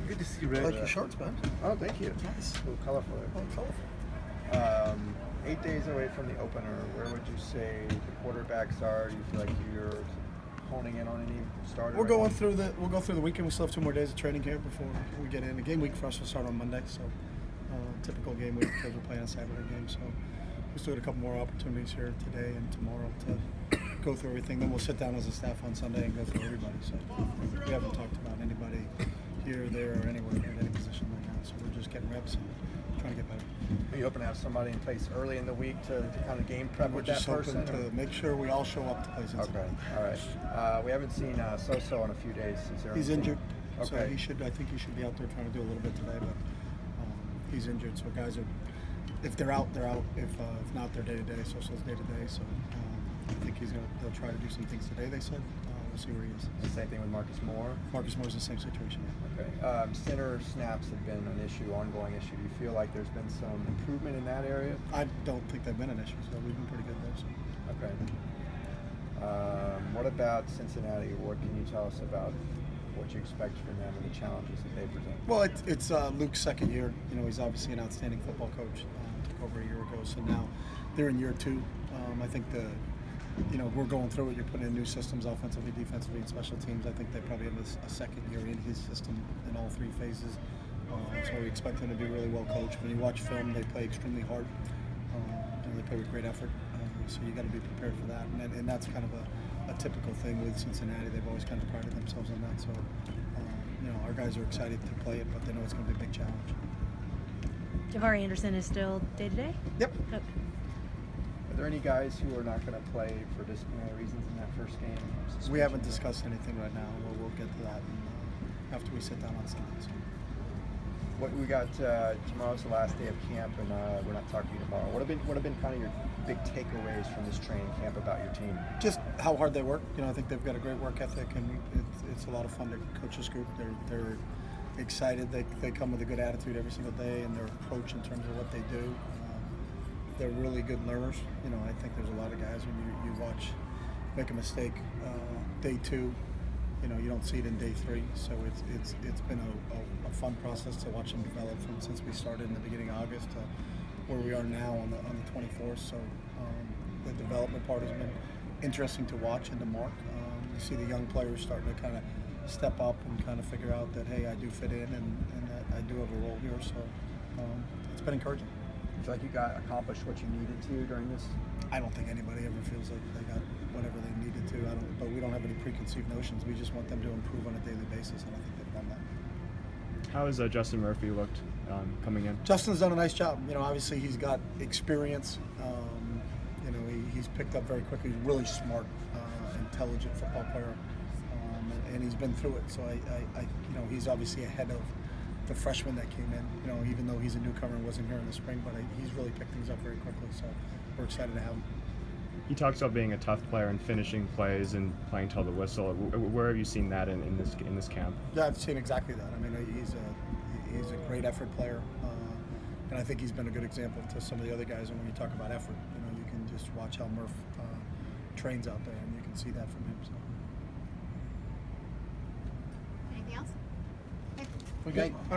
Good to see you, Rick. I like your shorts, man. Oh, thank you. Nice. A little colorful there. Oh, colorful. 8 days away from the opener, where would you say the quarterbacks are? Do you feel like you're honing in on any starter? We'll go through the weekend. We still have 2 more days of training here before we get in. The game week for us will start on Monday, so typical game week because we're playing a Saturday game. So we still got a couple more opportunities here today and tomorrow to go through everything. Then we'll sit down as a staff on Sunday and go through everybody. So we haven't talked about anybody here, there, or anywhere at any position right now. So we're just getting reps and trying to get better. Are you hoping to have somebody in place early in the week to kind of game prep with that person? We're just hoping to make sure we all show up to play Cincinnati. Okay, all right. We haven't seen Soso in a few days. He's injured, okay. so I think he should be out there trying to do a little bit today, but he's injured. So guys are, if they're out, they're out. If not, they're day to day. Soso's day to day. So I think they'll try to do some things today. They said. We'll see where he is. The same thing with Marcus Moore. Marcus Moore's in the same situation. Yeah. Okay. Center snaps have been an issue, ongoing issue. Do you feel like there's been some improvement in that area? I don't think they've been an issue, so we've been pretty good there. So. Okay. What about Cincinnati? What can you tell us about what you expect from them and the challenges that they present? Well, it's Luke's second year. You know, he's obviously an outstanding football coach. Took over a year ago, so now they're in year 2. I think we're going through it. You're putting in new systems, offensively, defensively, and special teams. I think they probably have a second year in his system in all 3 phases. So we expect them to be really well coached. When you watch film, they play extremely hard. And they play with great effort. So you got to be prepared for that. And that's kind of a typical thing with Cincinnati. They've always kind of prided themselves on that. So our guys are excited to play it, but they know it's going to be a big challenge. Javari Anderson is still day to day? Yep. Okay. Are there any guys who are not going to play for disciplinary reasons in that first game? We haven't discussed anything right now. We'll get to that after we sit down on Sunday. So. What we got tomorrow's the last day of camp, and we're not talking to you tomorrow. What have been kind of your big takeaways from this training camp about your team? Just how hard they work. I think they've got a great work ethic, and it's a lot of fun to coach this group. They're excited. They come with a good attitude every single day, and their approach in terms of what they do. They're really good learners. I think there's a lot of guys when you watch make a mistake day 2. You don't see it in day 3. So it's been a fun process to watch them develop from since we started in the beginning of August to where we are now on the 24th. So the development part has been interesting to watch and to mark. You see the young players starting to kind of step up and kind of figure out that, hey, I do fit in and that I do have a role here. So it's been encouraging. You feel like you accomplished what you needed to during this? I don't think anybody ever feels like they got whatever they needed to. But we don't have any preconceived notions. We just want them to improve on a daily basis, and I think they've done that. How has Justin Murphy looked coming in? Justin's done a nice job. Obviously he's got experience. He's picked up very quickly. He's really smart, intelligent football player, and he's been through it. So he's obviously ahead of the freshman that came in, even though he's a newcomer and wasn't here in the spring, but he's really picked things up very quickly, so we're excited to have him. He talks about being a tough player and finishing plays and playing till the whistle. Where have you seen that in this camp? Yeah, I've seen exactly that. He's a great effort player, and I think he's been a good example to some of the other guys. And when you talk about effort, you can just watch how Murph trains out there, and you can see that from him. So. Anything else? Okay. All right.